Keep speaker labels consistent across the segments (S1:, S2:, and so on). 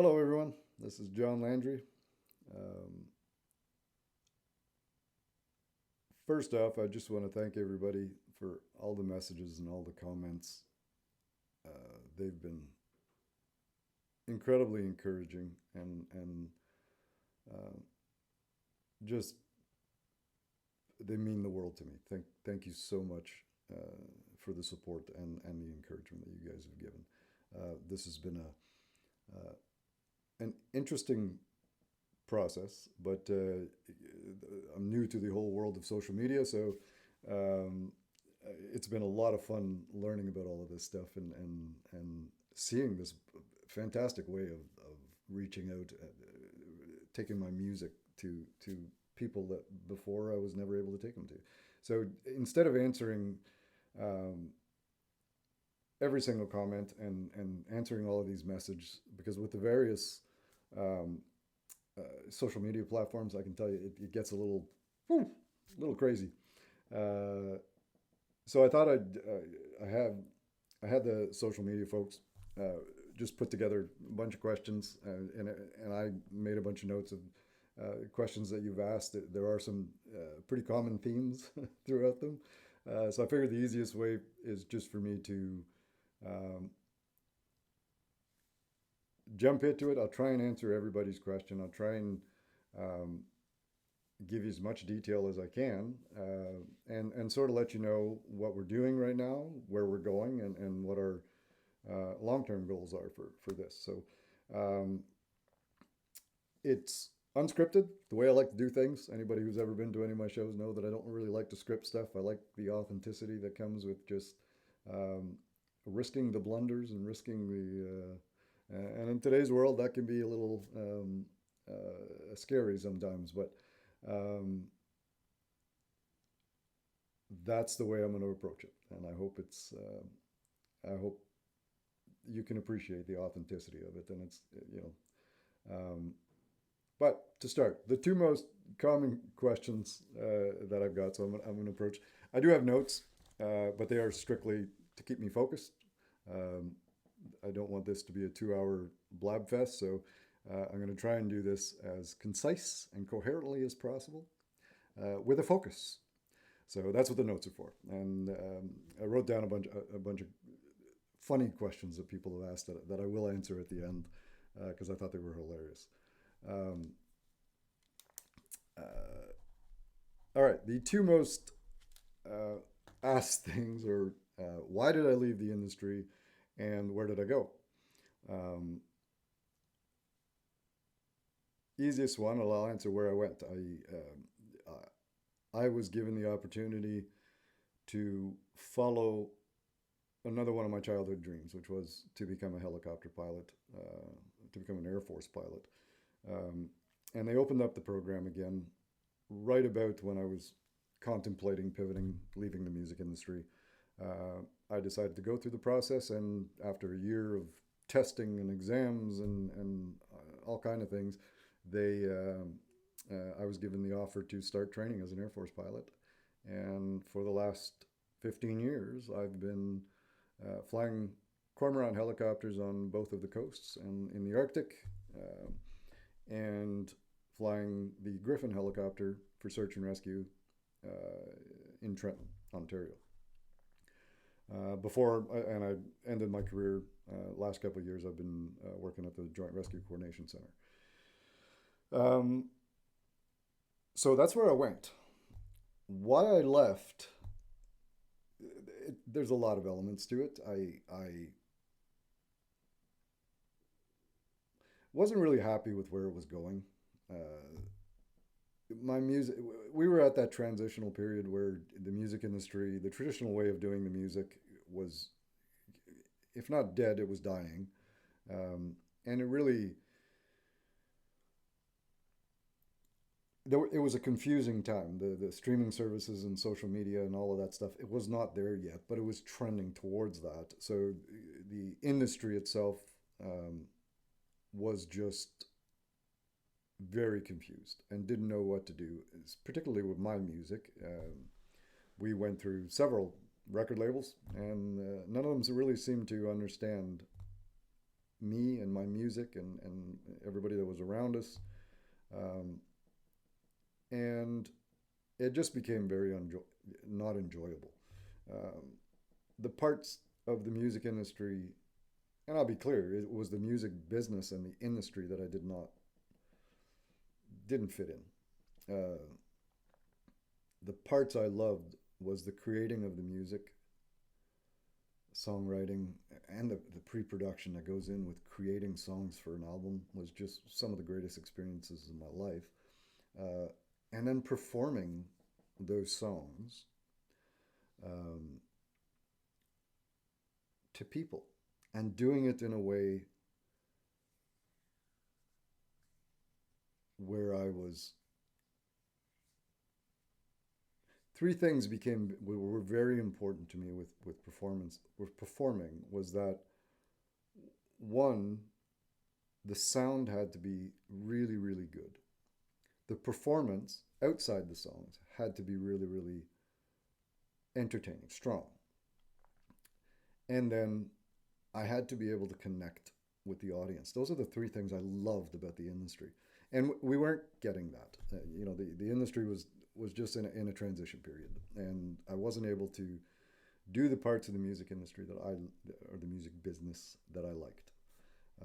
S1: Hello, everyone. This is John Landry. Um, First off, I just want to thank everybody for all the messages and all the comments. They've been incredibly encouraging and uh, just they mean the world to me. Thank you so much for the support and the encouragement that you guys have given. This has been an interesting process, but I'm new to the whole world of social media, so um, it's been a lot of fun learning about all of this stuff and seeing this fantastic way of reaching out, taking my music to people that before I was never able to take them to. So instead of answering um, every single comment and answering all of these messages, because with the various um, social media platforms, I can tell you it gets a little crazy. Uh, so I thought I had the social media folks uh, just put together a bunch of questions, and I made a bunch of notes of questions that you've asked. There are some pretty common themes throughout them. So I figured the easiest way is just for me to um, jump into it. I'll try and answer everybody's question. I'll try and um, give you as much detail as I can, and sort of let you know what we're doing right now, where we're going, and what our long term goals are for this. So um, it's unscripted, the way I like to do things. Anybody who's ever been to any of my shows know that I don't really like to script stuff. I like the authenticity that comes with just um, risking the blunders and risking and in today's world, that can be a little scary sometimes, but um, that's the way I'm going to approach it. And I hope you can appreciate the authenticity of it. And it's, um, but to start, the two most common questions that I've got, so I'm going to approach. I do have notes, but they are strictly to keep me focused. Um, I don't want this to be a 2 hour blab fest, so I'm going to try and do this as concise and coherently as possible with a focus. So that's what the notes are for. And I wrote down a bunch of funny questions that people have asked that I will answer at the end because I thought they were hilarious. Um, uh, all right, the two most uh, asked things are why did I leave the industry and where did I go? Um, Easiest one, I'll answer where I went. I was given the opportunity to follow another one of my childhood dreams, which was to become a helicopter pilot, to become an Air Force pilot. Um, and they opened up the program again right about when I was contemplating pivoting, leaving the music industry. I decided to go through the process, and after a year of testing and exams and all kind of things, I was given the offer to start training as an Air Force pilot. And for the last 15 years, I've been flying cormorant helicopters on both of the coasts and in the Arctic, and flying the Griffin helicopter for search and rescue in Trenton, Ontario. And I ended my career last couple of years. I've been working at the Joint Rescue Coordination Center. Um, so that's where I went. Why I left, there's a lot of elements to it. I wasn't really happy with where it was going. Uh, my music, we were at that transitional period where the music industry, the traditional way of doing the music was, if not dead, it was dying. And it really, it was a confusing time. The streaming services and social media and all of that stuff, it was not there yet, but it was trending towards that. So the industry itself was just very confused and didn't know what to do, particularly with my music. We went through several record labels, and none of them really seemed to understand me and my music and everybody that was around us. Um, and it just became very not enjoyable. Um, the parts of the music industry, and I'll be clear, it was the music business and the industry that I didn't fit in. The parts I loved was the creating of the music, songwriting, and the pre-production that goes in with creating songs for an album was just some of the greatest experiences in my life. Uh, and then performing those songs um, to people and doing it in a way where I was three things became were very important to me with performance with performing was that one, the sound had to be really really good. The performance outside the songs had to be really really entertaining, strong. And then I had to be able to connect with the audience. Those are the three things I loved about the industry, and we weren't getting that. The industry was just in a transition period, and I wasn't able to do the parts of the music industry or the music business that I liked.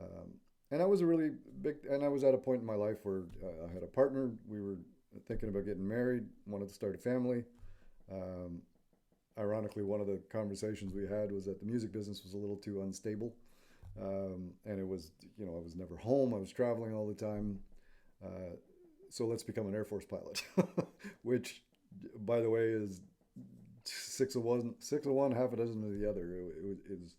S1: Um, and I was a really big, and I was at a point in my life where I had a partner. We were thinking about getting married, wanted to start a family. Um, Ironically, one of the conversations we had was that the music business was a little too unstable. And it was, I was never home. I was traveling all the time. Uh, so let's become an Air Force pilot, which, by the way, is six of one, half a dozen of the other. It was,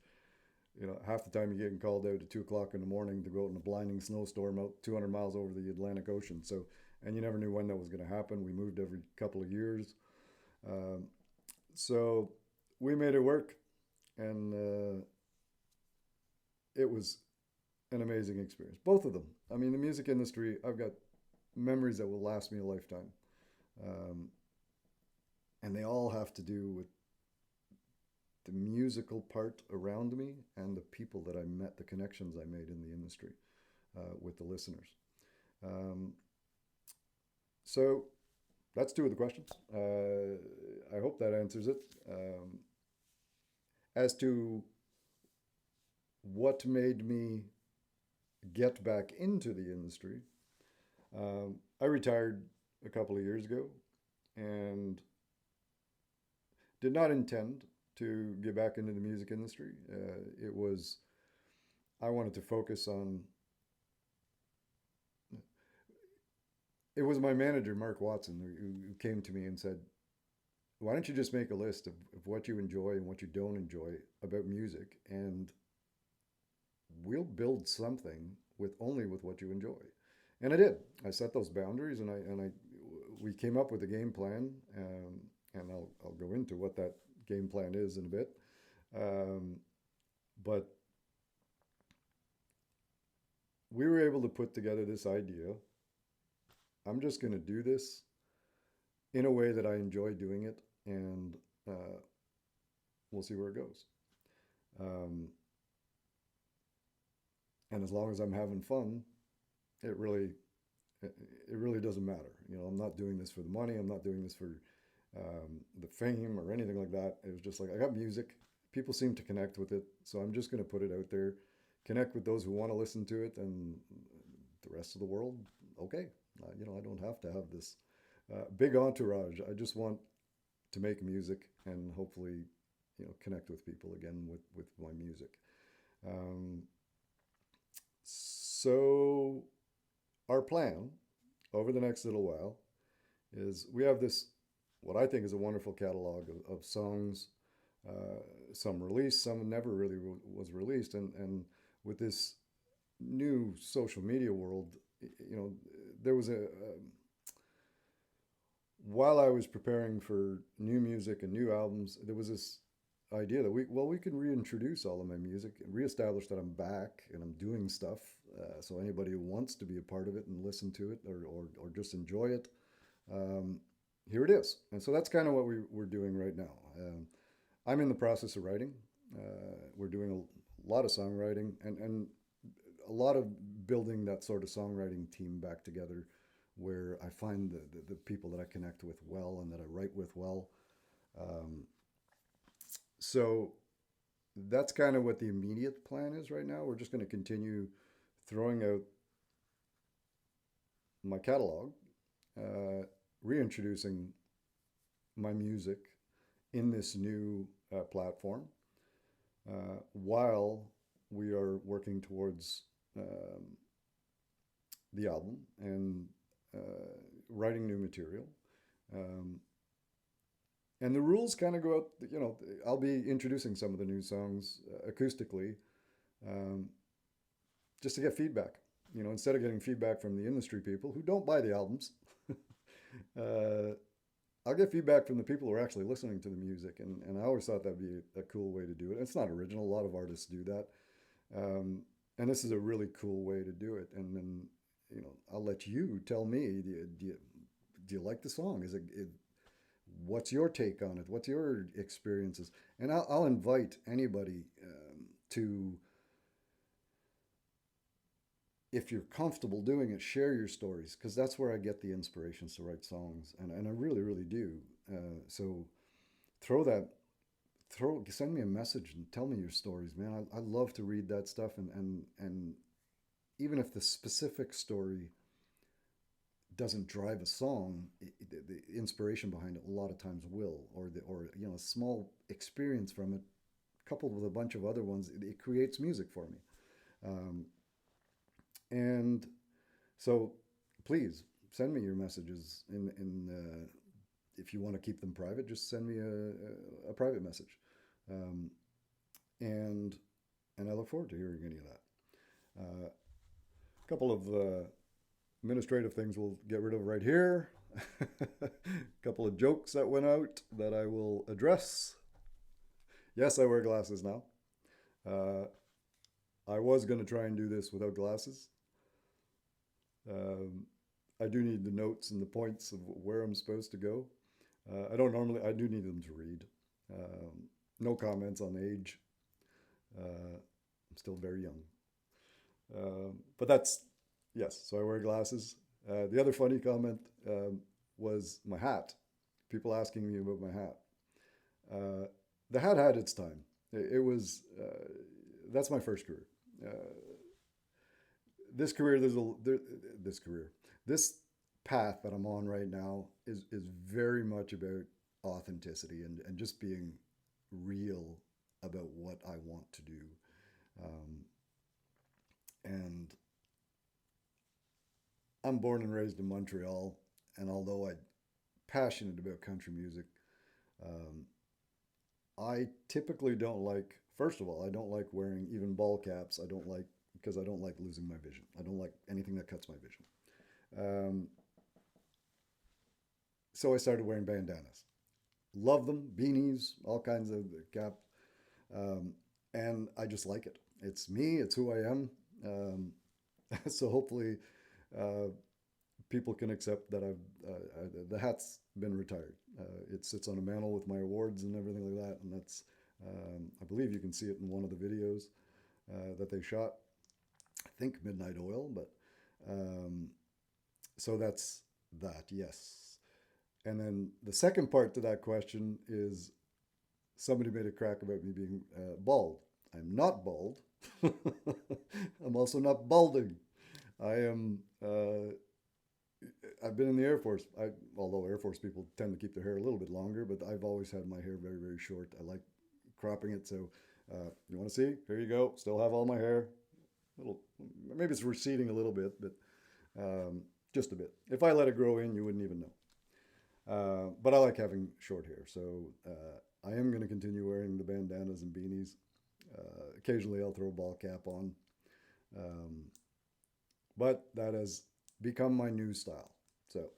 S1: half the time you're getting called out at 2 o'clock in the morning to go out in a blinding snowstorm out 200 miles over the Atlantic Ocean. So, and you never knew when that was going to happen. We moved every couple of years. Um, so we made it work, and it was an amazing experience. Both of them. I mean, the music industry, I've got memories that will last me a lifetime. Um, and they all have to do with the musical part around me and the people that I met, the connections I made in the industry with the listeners. Um, so that's two of the questions. I hope that answers it. As to what made me get back into the industry, I retired a couple of years ago and did not intend to get back into the music industry. I wanted to focus on, it was my manager, Mark Watson, who came to me and said, why don't you just make a list of what you enjoy and what you don't enjoy about music, and we'll build something with what you enjoy. And I did. I set those boundaries, and we came up with a game plan, and I'll go into what that game plan is in a bit. But we were able to put together this idea. I'm just going to do this in a way that I enjoy doing it, and we'll see where it goes. And as long as I'm having fun, it really it really doesn't matter. I'm not doing this for the money. I'm not doing this for the fame or anything like that. It was just like, I got music. People seem to connect with it, so I'm just going to put it out there, connect with those who want to listen to it, and the rest of the world, okay. I don't have to have this big entourage. I just want to make music and hopefully, connect with people again with my music. Um, so our plan over the next little while is we have this, what I think is a wonderful catalog of songs, some released, some never really was released. And with this new social media world, there was while I was preparing for new music and new albums, there was this idea that we can reintroduce all of my music and reestablish that I'm back and I'm doing stuff. So anybody who wants to be a part of it and listen to it or just enjoy it, here it is. And so that's kind of what we're doing right now. I'm in the process of writing. We're doing a lot of songwriting, and a lot of building that sort of songwriting team back together, where I find the people that I connect with well and that I write with well. Um, so that's kind of what the immediate plan is right now. We're just going to continue throwing out my catalog, uh, reintroducing my music in this new platform, while we are working towards um, the album and uh, writing new material. Um, and the rules kind of go out, I'll be introducing some of the new songs acoustically, um, just to get feedback. Instead of getting feedback from the industry people who don't buy the albums, uh, I'll get feedback from the people who are actually listening to the music. And I always thought that'd be a cool way to do it. It's not original. A lot of artists do that. Um, and this is a really cool way to do it. And then, I'll let you tell me, do you like the song? What's your take on it? What's your experiences? And I'll invite anybody to, if you're comfortable doing it, share your stories, because that's where I get the inspirations to write songs, and I really, really do. So throw that, send me a message and tell me your stories, man. I love to read that stuff, and even if the specific story doesn't drive a song, the inspiration behind it a lot of times will, or a small experience from it, coupled with a bunch of other ones, it creates music for me. Um, and so, please send me your messages if you want to keep them private, just send me a private message, um, and I look forward to hearing any of that. A couple of administrative things we'll get rid of right here. A couple of jokes that went out that I will address. Yes, I wear glasses now. Uh, I was going to try and do this without glasses. I do need the notes and the points of where I'm supposed to go. I do need them to read. No comments on age. I'm still very young. But yes, so I wear glasses. The other funny comment was my hat. People asking me about my hat. The hat had its time. It was, that's my first career. Uh, this career, this path that I'm on right now is very much about authenticity and just being real about what I want to do. And I'm born and raised in Montreal, and although I'm passionate about country music, um, I typically don't like. First of all, I don't like wearing even ball caps. I don't like because I don't like losing my vision. I don't like anything that cuts my vision. Um, so I started wearing bandanas. Love them, beanies, all kinds of caps, um, and I just like it. It's me. It's who I am. So hopefully, uh, people can accept that the hat's been retired. It sits on a mantle with my awards and everything like that, and that's I believe you can see it in one of the videos that they shot. I think Midnight Oil, but um, so that's that. Yes, and then the second part to that question is somebody made a crack about me being bald. I'm not bald. I'm also not balding. I am. I've been in the Air Force. Although Air Force people tend to keep their hair a little bit longer, but I've always had my hair very, very short. I like cropping it. So, you want to see? Here you go. Still have all my hair. Little, maybe it's receding a little bit, but just a bit. If I let it grow in, you wouldn't even know. But I like having short hair, so I am going to continue wearing the bandanas and beanies. Occasionally, I'll throw a ball cap on, but that has become my new style. So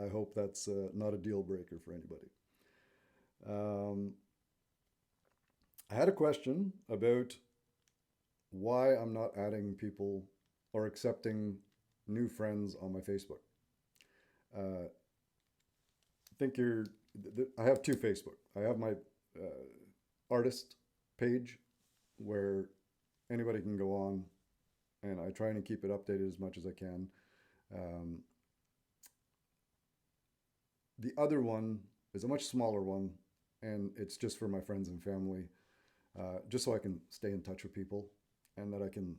S1: I hope that's not a deal breaker for anybody. I had a question about why I'm not adding people or accepting new friends on my Facebook. I have two Facebook. I have my artist page where anybody can go on, and I try and keep it updated as much as I can. Um, the other one is a much smaller one, and it's just for my friends and family, just so I can stay in touch with people, and that I can,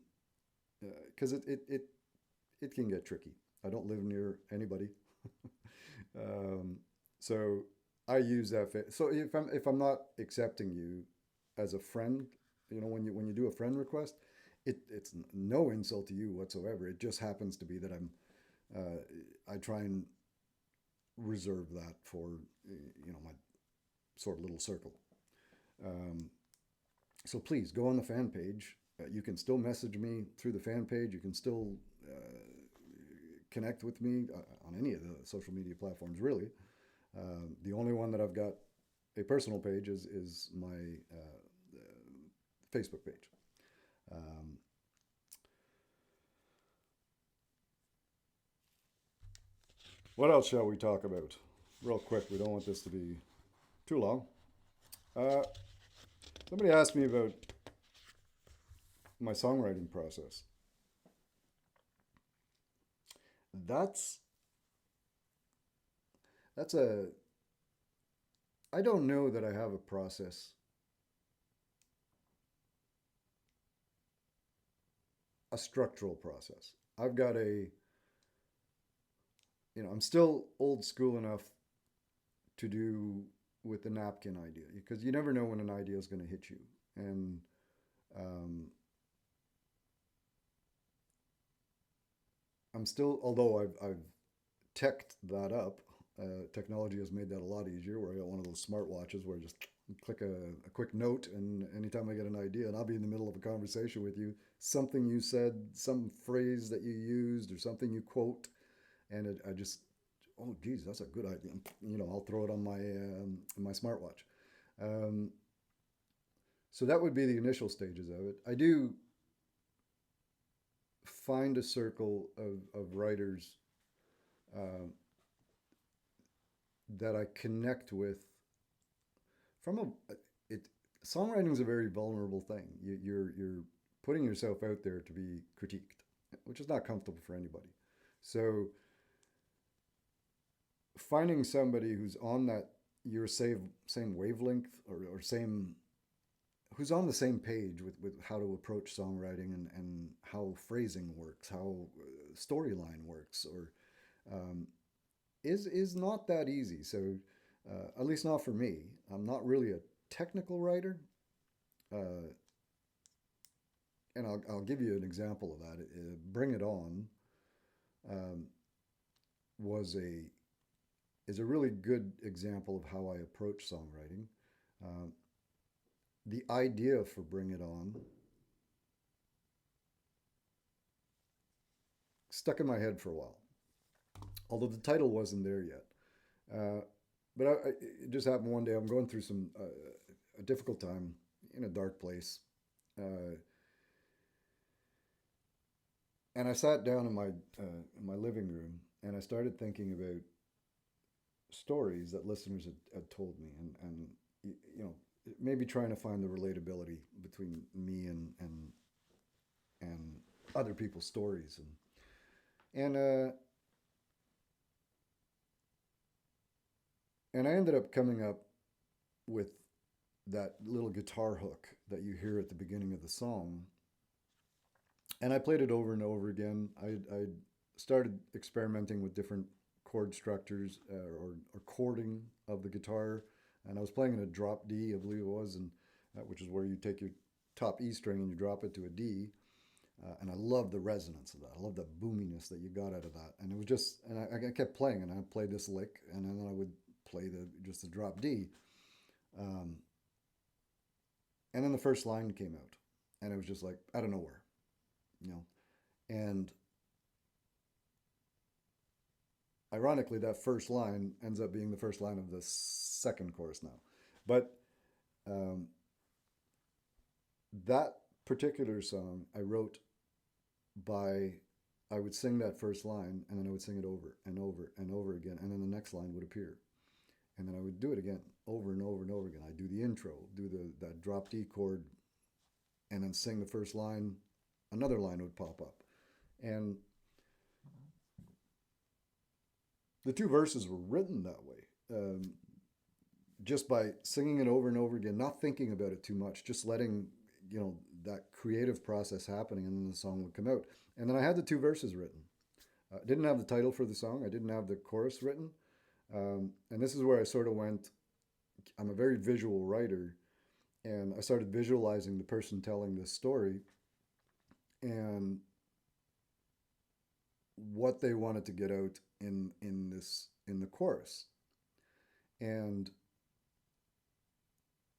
S1: because it can get tricky. I don't live near anybody, um, so I use that. So if I'm not accepting you as a friend, when you do a friend request, it's no insult to you whatsoever. It just happens to be that I try and reserve that for my sort of little circle. Um, so please go on the fan page. You can still message me through the fan page. You can still connect with me on any of the social media platforms, really. The only one that I've got a personal page is my Facebook page. Um, what else shall we talk about? Real quick, we don't want this to be too long. Uh, Somebody asked me about my songwriting process. That's that's a I don't know that I have a process, a structural process. I've got I'm still old school enough to do with the napkin idea, because you never know when an idea is going to hit you. And um, I'm still, although I've teched that up, technology has made that a lot easier. Where I got one of those smartwatches where I just click a quick note, and anytime I get an idea, and I'll be in the middle of a conversation with you, something you said, some phrase that you used, or something you quote, and I just, oh geez, that's a good idea. I'll throw it on my smartwatch. Um, so that would be the initial stages of it. I do find a circle of writers uh, that I connect with from it. Songwriting is a very vulnerable thing. You're putting yourself out there to be critiqued, which is not comfortable for anybody. So finding somebody who's on that your same wavelength, or same, who's on the same page with how to approach songwriting, and how phrasing works, how storyline works, or um, is not that easy. So at least not for me. I'm not really a technical writer, uh, and I'll give you an example of that. Bring It On um, was a is a really good example of how I approach songwriting. Um, the idea for Bring It On stuck in my head for a while, although the title wasn't there yet. But it just happened one day. I'm going through a difficult time in a dark place, uh, and I sat down in my living room, and I started thinking about stories that listeners had told me, and you know maybe trying to find the relatability between me and other people's stories, and I ended up coming up with that little guitar hook that you hear at the beginning of the song, and I played it over and over again. I started experimenting with different chord structures, or chording of the guitar, and I was playing in a drop D, I believe it was, and which is where you take your top E string and you drop it to a D. And I love the resonance of that. I love the boominess that you got out of that. And it was just, and I kept playing, and I played this lick, and then I would play just the drop D. Um, and then the first line came out, and it was just like out of nowhere, you know. And ironically, that first line ends up being the first line of the second chorus now. But um, that particular song I wrote by, I would sing that first line, and then I would sing it over and over and over again, and then the next line would appear, and then I would do it again over and over and over again. I do the intro, do that drop D chord and then sing the first line, another line would pop up. And the two verses were written that way. Just by singing it over and over again, not thinking about it too much, just letting, that creative process happening, and then the song would come out. And then I had the two verses written. I didn't have the title for the song. I didn't have the chorus written. And this is where I sort of went, I'm a very visual writer, and I started visualizing the person telling this story and what they wanted to get out in the chorus. And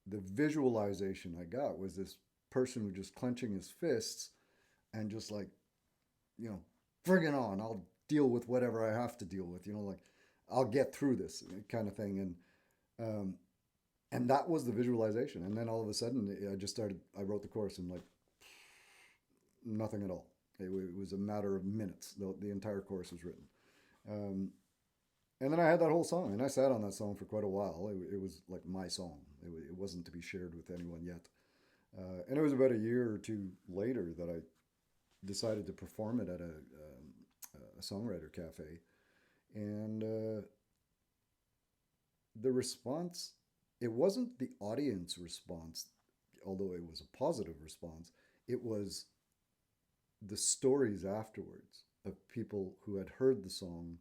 S1: the visualization I got was this person who just clenching his fists and just like, friggin' on, I'll deal with whatever I have to deal with, like I'll get through this kind of thing. And that was the visualization. And then all of a sudden I wrote the chorus in like nothing at all. It was a matter of minutes. The entire chorus was written. And then I had that whole song, and I sat on that song for quite a while. It was like my song. It wasn't to be shared with anyone yet. And it was about a year or two later that I decided to perform it at a songwriter cafe. And the response, it wasn't the audience response, although it was a positive response. It was the stories afterwards of people who had heard the song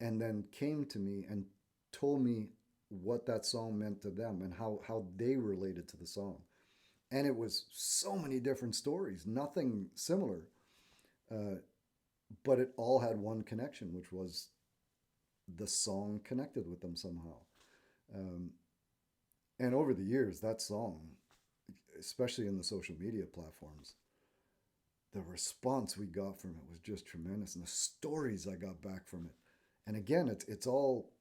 S1: and then came to me and told me what that song meant to them and how they related to the song. And it was so many different stories, nothing similar. But it all had one connection, which was the song connected with them somehow. And over the years, that song, especially in the social media platforms, the response we got from it was just tremendous. And the stories I got back from it. And again, it's all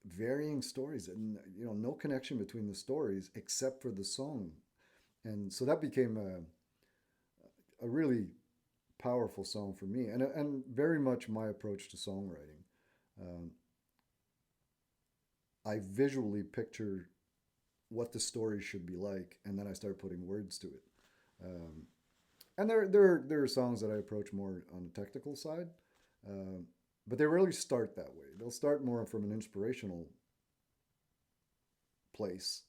S1: varying stories and, no connection between the stories except for the song. And so that became a really powerful song for me, and very much my approach to songwriting. I visually picture what the story should be like, and then I start putting words to it. And there are songs that I approach more on the technical side, but they really start that way. They'll start more from an inspirational place,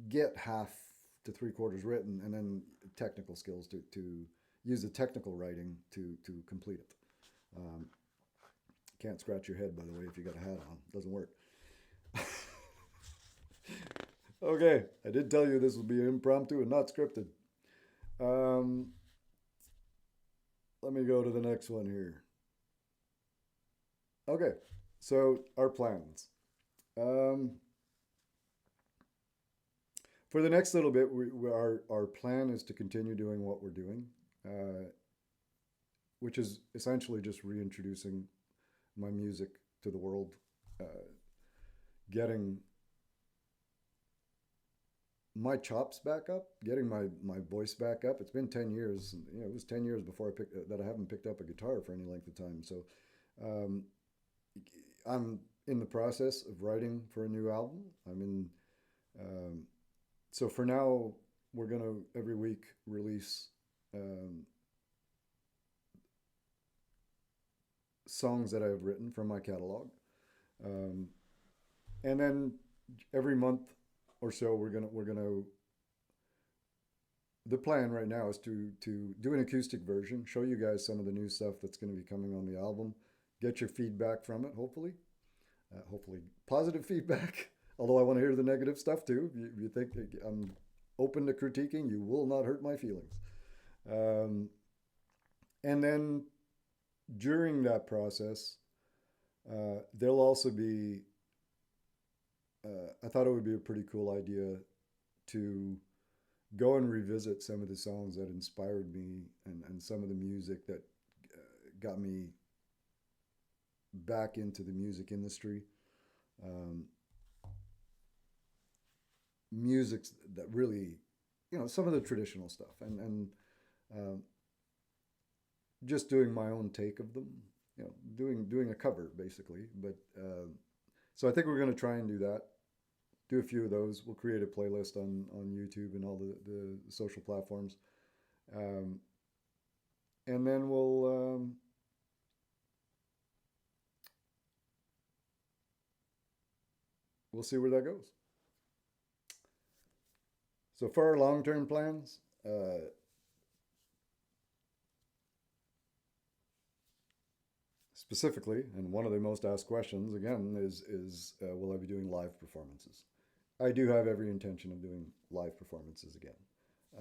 S1: get half to three quarters written, and then technical skills to use the technical writing to complete it. Can't scratch your head, by the way, if you got a hat on. Doesn't work. Okay, I did tell you this will be impromptu and not scripted. Let me go to the next one here. Okay, so our plans. For the next little bit, our plan is to continue doing what we're doing, which is essentially just reintroducing my music to the world, getting my chops back up, getting my voice back up. It's been 10 years. It was 10 years before that I haven't picked up a guitar for any length of time. So I'm in the process of writing for a new album. So for now, we're going to every week release songs that I've written from my catalog. And then every month or so, we're gonna. The plan right now is to do an acoustic version, show you guys some of the new stuff that's going to be coming on the album, get your feedback from it, hopefully positive feedback. Although I want to hear the negative stuff too. If you think I'm open to critiquing, you will not hurt my feelings. And then during that process, there'll also be. I thought it would be a pretty cool idea to go and revisit some of the songs that inspired me and some of the music that got me back into the music industry. Music that really, some of the traditional stuff and just doing my own take of them, doing a cover basically. But so I think we're going to try and do that. do a few of those. We'll create a playlist on YouTube and all the social platforms. Um, and then we'll see where that goes. So for our long term plans, specifically, and one of the most asked questions again is will I be doing live performances? I do have every intention of doing live performances again.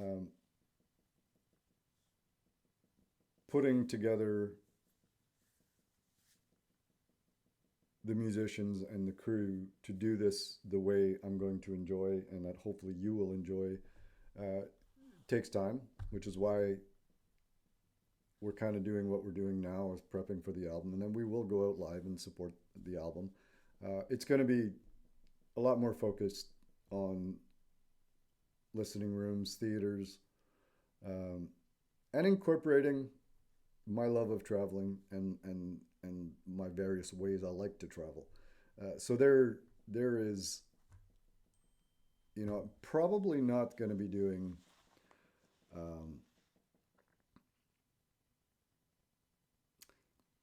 S1: Um, putting together the musicians and the crew to do this the way I'm going to enjoy and that hopefully you will enjoy uh, takes time, which is why we're kind of doing what we're doing now is prepping for the album, and then we will go out live and support the album. It's going to be a lot more focused on listening rooms, theaters, um, and incorporating my love of traveling and my various ways I like to travel. So there is, probably not going to be doing. Um,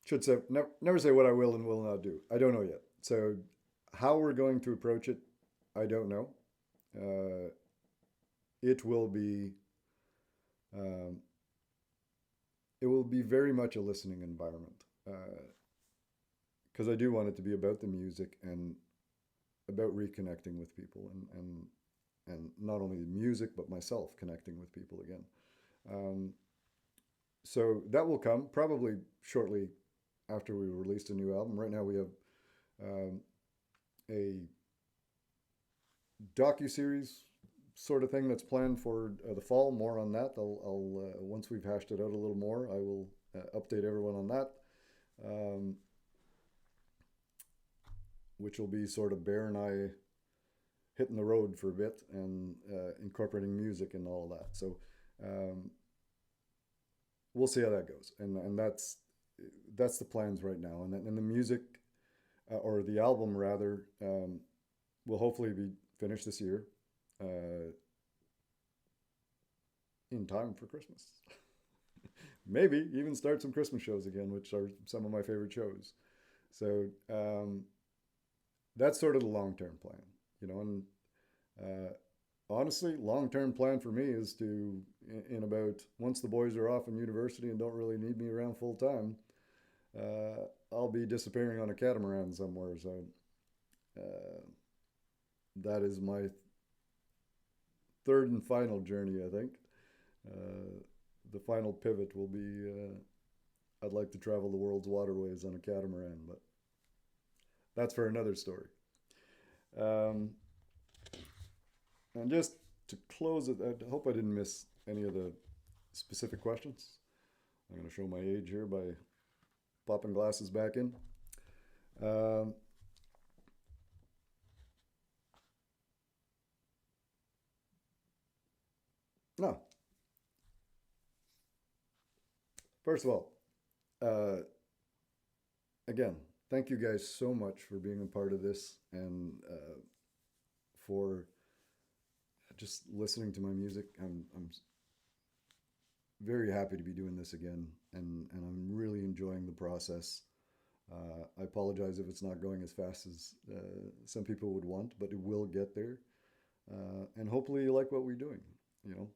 S1: should say never say what I will and will not do. I don't know yet. So how we're going to approach it, I don't know. Uh, it will be um, it will be very much a listening environment because I do want it to be about the music and about reconnecting with people and not only the music but myself connecting with people again. Um, so that will come probably shortly after we released a new album. Right now we have um, a docu series sort of thing that's planned for the fall. More on that. I'll once we've hashed it out a little more, I will update everyone on that. Um, which will be sort of Bear and I hitting the road for a bit and incorporating music and all of that. So um, we'll see how that goes, and that's the plans right now. And the music or the album rather will hopefully be finished this year. In time for Christmas. Maybe even start some Christmas shows again, which are some of my favorite shows. So that's sort of the long term plan, And uh, honestly, long term plan for me is to, in about once the boys are off in university and don't really need me around full time, I'll be disappearing on a catamaran somewhere. So uh, that is my third and final journey, I think. The final pivot will be I'd like to travel the world's waterways on a catamaran, but that's for another story. Um, and just to close it, I hope I didn't miss any of the specific questions. I'm going to show my age here by popping glasses back in. Um, no, first of all, uh, again, thank you guys so much for being a part of this and for just listening to my music. I'm very happy to be doing this again, and I'm really enjoying the process. I apologize if it's not going as fast as some people would want, but it will get there. And hopefully you like what we're doing, you know.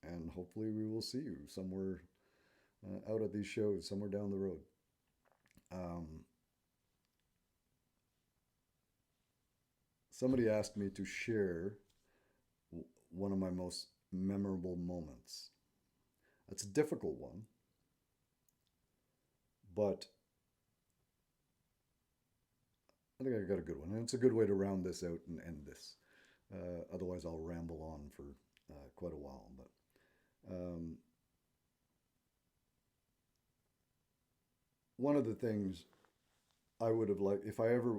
S1: And hopefully we will see you somewhere out at these shows, somewhere down the road. Um, somebody asked me to share one of my most memorable moments. That's a difficult one, but I think I got a good one. And it's a good way to round this out and end this. Otherwise, I'll ramble on for quite a while. But one of the things I would have liked, if I ever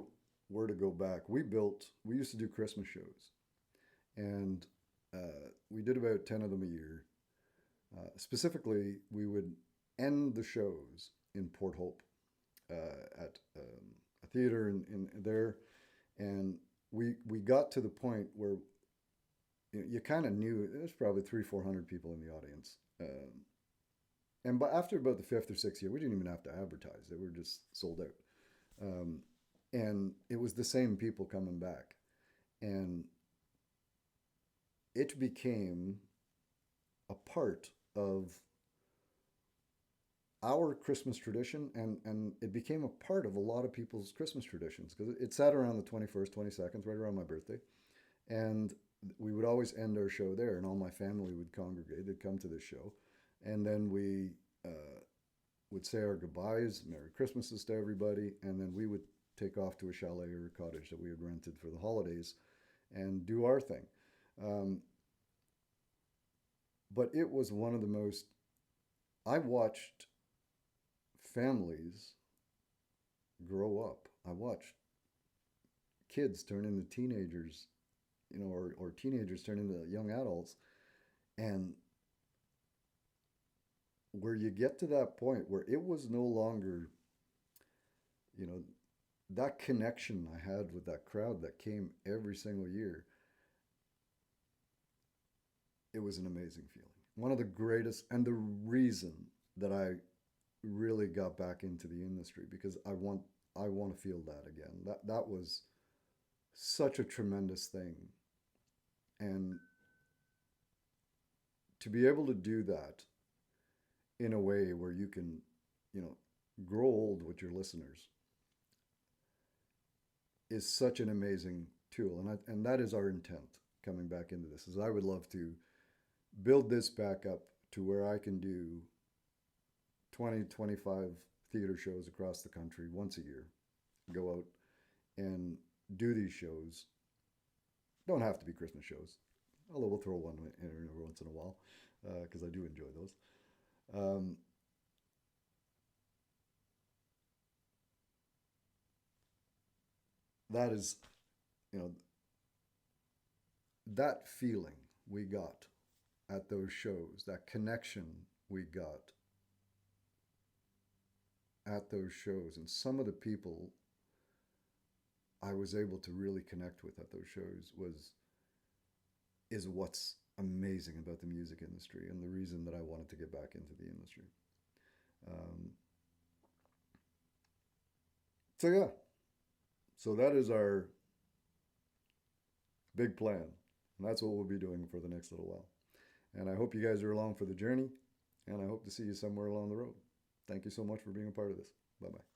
S1: were to go back, we used to do Christmas shows. And we did about 10 of them a year. Specifically, we would end the shows in Port Hope at a theater in there, and we got to the point where you kind of knew there's probably 300-400 people in the audience. And but after about the fifth or sixth year, we didn't even have to advertise; they were just sold out. And it was the same people coming back, and it became a part of our Christmas tradition, and it became a part of a lot of people's Christmas traditions because it sat around the 21st, 22nd, right around my birthday, and we would always end our show there, and all my family would congregate. They'd come to this show, and then we would say our goodbyes, Merry Christmases to everybody, and then we would take off to a chalet or a cottage that we had rented for the holidays and do our thing. Um, but it was one of the most, I watched families grow up. I watched kids turn into teenagers, or teenagers turn into young adults. And where you get to that point where it was no longer, you know, that connection I had with that crowd that came every single year, it was an amazing feeling. One of the greatest, and the reason that I really got back into the industry because I want to feel that again. That was such a tremendous thing, and to be able to do that in a way where you can, you know, grow old with your listeners is such an amazing tool, and that is our intent coming back into this. Is I would love to build this back up to where I can do 20, 25 theater shows across the country once a year. Go out and do these shows. Don't have to be Christmas shows, although we'll throw one in every once in a while because I do enjoy those. Um, that is, you know, that feeling we got at those shows, that connection we got at those shows, and some of the people I was able to really connect with at those shows was is what's amazing about the music industry and the reason that I wanted to get back into the industry. Um, so yeah, so that is our big plan, and that's what we'll be doing for the next little while. And I hope you guys are along for the journey, and I hope to see you somewhere along the road. Thank you so much for being a part of this. Bye bye.